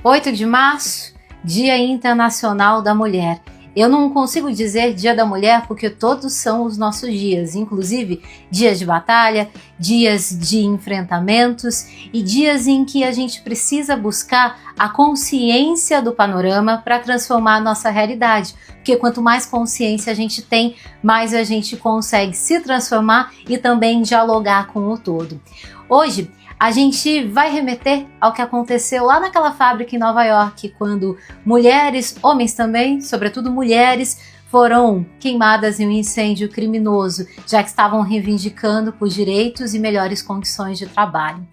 8 de março, Dia Internacional da Mulher. Eu não consigo dizer Dia da Mulher porque todos são os nossos dias, inclusive dias de batalha, dias de enfrentamentos e dias em que a gente precisa buscar a consciência do panorama para transformar a nossa realidade. Porque quanto mais consciência a gente tem, mais a gente consegue se transformar e também dialogar com o todo. Hoje, a gente vai remeter ao que aconteceu lá naquela fábrica em Nova York, quando mulheres, homens também, sobretudo mulheres, foram queimadas em um incêndio criminoso, já que estavam reivindicando por direitos e melhores condições de trabalho.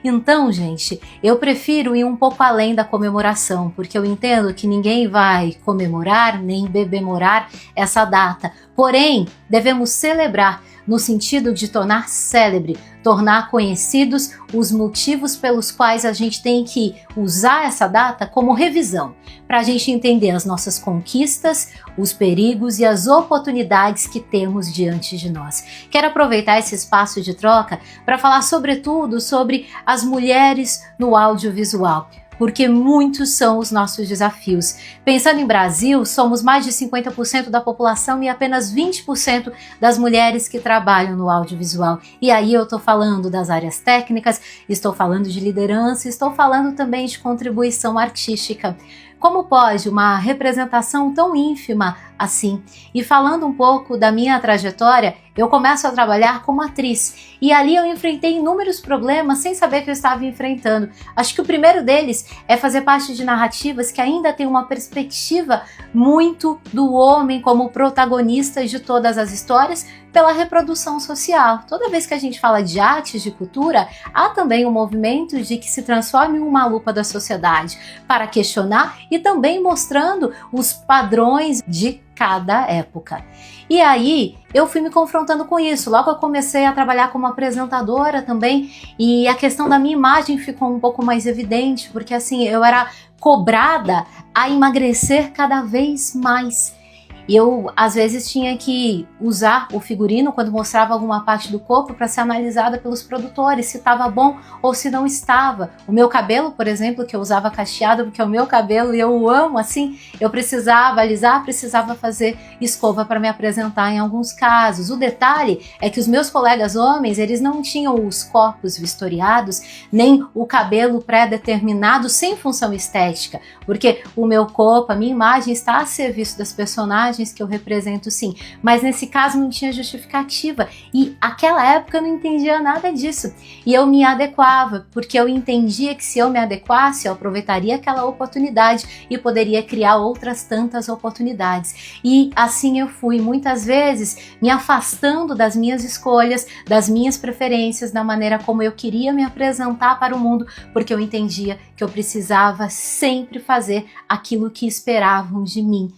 Então, gente, eu prefiro ir um pouco além da comemoração, porque eu entendo que ninguém vai comemorar nem bebemorar essa data. Porém, devemos celebrar no sentido de tornar célebre, tornar conhecidos os motivos pelos quais a gente tem que usar essa data como revisão, para a gente entender as nossas conquistas, os perigos e as oportunidades que temos diante de nós. Quero aproveitar esse espaço de troca para falar sobretudo sobre as mulheres no audiovisual, porque muitos são os nossos desafios. Pensando em Brasil, somos mais de 50% da população e apenas 20% das mulheres que trabalham no audiovisual. E aí eu estou falando das áreas técnicas, estou falando de liderança, estou falando também de contribuição artística. Como pode uma representação tão ínfima assim? E falando um pouco da minha trajetória, eu começo a trabalhar como atriz e ali eu enfrentei inúmeros problemas sem saber que eu estava enfrentando. Acho que o primeiro deles é fazer parte de narrativas que ainda têm uma perspectiva muito do homem como protagonista de todas as histórias pela reprodução social. Toda vez que a gente fala de artes, de cultura, há também um movimento de que se transforme em uma lupa da sociedade para questionar e também mostrando os padrões de cada época. E aí eu fui me confrontando com isso. Logo eu comecei a trabalhar como apresentadora também e a questão da minha imagem ficou um pouco mais evidente, porque assim, eu era cobrada a emagrecer cada vez mais. E eu, às vezes, tinha que usar o figurino quando mostrava alguma parte do corpo para ser analisada pelos produtores, se estava bom ou se não estava. O meu cabelo, por exemplo, que eu usava cacheado, porque é o meu cabelo e eu o amo, assim, eu precisava alisar, precisava fazer escova para me apresentar em alguns casos. O detalhe é que os meus colegas homens, eles não tinham os corpos vistoriados, nem o cabelo pré-determinado sem função estética, porque o meu corpo, a minha imagem está a serviço das personagens que eu represento, sim, mas nesse caso não tinha justificativa e aquela época eu não entendia nada disso e eu me adequava, porque eu entendia que se eu me adequasse eu aproveitaria aquela oportunidade e poderia criar outras tantas oportunidades. E assim eu fui muitas vezes me afastando das minhas escolhas, das minhas preferências, da maneira como eu queria me apresentar para o mundo, porque eu entendia que eu precisava sempre fazer aquilo que esperavam de mim.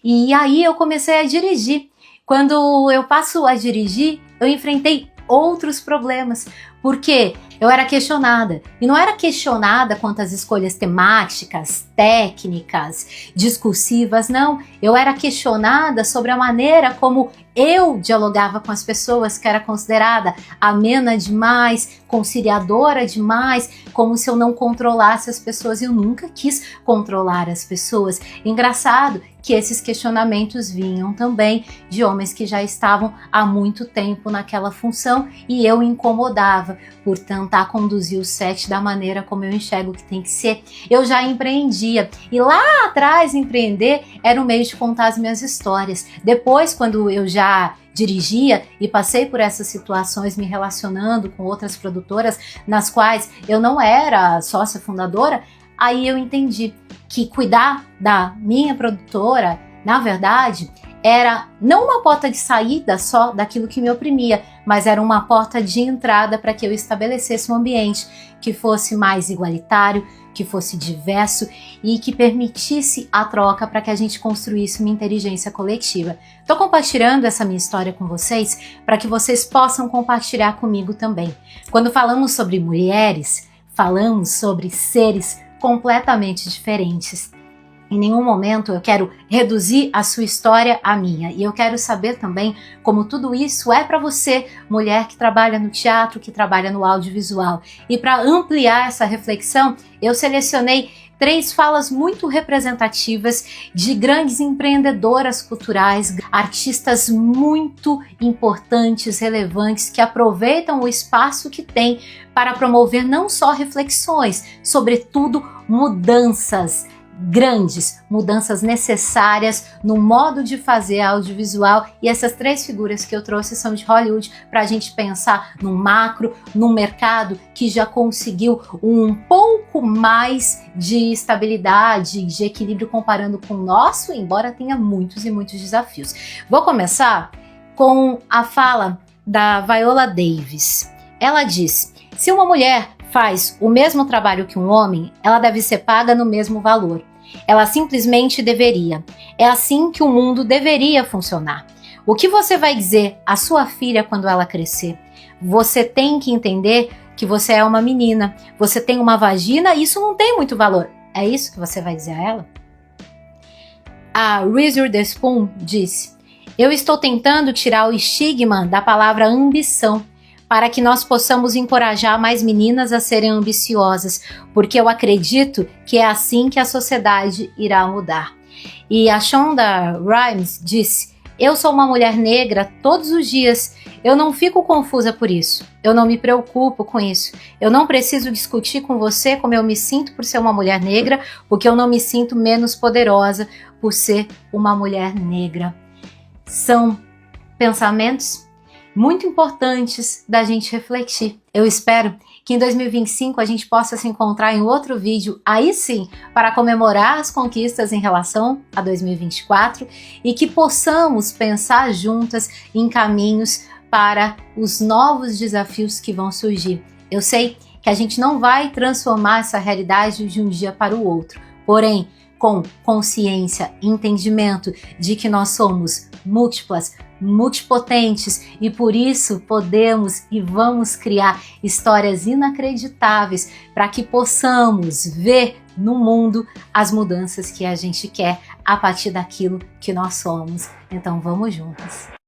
E aí eu comecei a dirigir. Quando eu passo a dirigir, eu enfrentei outros problemas, porque eu era questionada. E não era questionada quanto às escolhas temáticas, técnicas, discursivas, não. Eu era questionada sobre a maneira como eu dialogava com as pessoas, que era considerada amena demais, conciliadora demais, como se eu não controlasse as pessoas. Eu nunca quis controlar as pessoas. Engraçado que esses questionamentos vinham também de homens que já estavam há muito tempo naquela função e eu incomodava por tentar conduzir o set da maneira como eu enxergo que tem que ser. Eu já empreendia e lá atrás empreender era um meio de contar as minhas histórias. Depois, quando eu já dirigia e passei por essas situações me relacionando com outras produtoras nas quais eu não era sócia fundadora, aí eu entendi que cuidar da minha produtora, na verdade, era não uma porta de saída só daquilo que me oprimia, mas era uma porta de entrada para que eu estabelecesse um ambiente que fosse mais igualitário, que fosse diverso e que permitisse a troca para que a gente construísse uma inteligência coletiva. Estou compartilhando essa minha história com vocês para que vocês possam compartilhar comigo também. Quando falamos sobre mulheres, falamos sobre seres completamente diferentes. Em nenhum momento eu quero reduzir a sua história à minha. E eu quero saber também como tudo isso é para você, mulher que trabalha no teatro, que trabalha no audiovisual. E para ampliar essa reflexão, eu selecionei 3 falas muito representativas de grandes empreendedoras culturais, artistas muito importantes, relevantes, que aproveitam o espaço que têm para promover não só reflexões, sobretudo mudanças grandes, mudanças necessárias no modo de fazer audiovisual. E essas 3 figuras que eu trouxe são de Hollywood, para a gente pensar no macro, num mercado que já conseguiu um pouco mais de estabilidade, de equilíbrio comparando com o nosso, embora tenha muitos e muitos desafios. Vou começar com a fala da Viola Davis. Ela diz: se uma mulher faz o mesmo trabalho que um homem, ela deve ser paga no mesmo valor. Ela simplesmente deveria. É assim que o mundo deveria funcionar. O que você vai dizer à sua filha quando ela crescer? Você tem que entender que você é uma menina, você tem uma vagina e isso não tem muito valor. É isso que você vai dizer a ela? A Reese Witherspoon disse: eu estou tentando tirar o estigma da palavra ambição, para que nós possamos encorajar mais meninas a serem ambiciosas, porque eu acredito que é assim que a sociedade irá mudar. E a Shonda Rhimes disse: eu sou uma mulher negra todos os dias, eu não fico confusa por isso, eu não me preocupo com isso, eu não preciso discutir com você como eu me sinto por ser uma mulher negra, porque eu não me sinto menos poderosa por ser uma mulher negra. São pensamentos muito importantes da gente refletir. Eu espero que em 2025 a gente possa se encontrar em outro vídeo, aí sim, para comemorar as conquistas em relação a 2024 e que possamos pensar juntas em caminhos para os novos desafios que vão surgir. Eu sei que a gente não vai transformar essa realidade de um dia para o outro, porém, com consciência, entendimento de que nós somos múltiplas, multipotentes e por isso podemos e vamos criar histórias inacreditáveis para que possamos ver no mundo as mudanças que a gente quer a partir daquilo que nós somos. Então vamos juntas!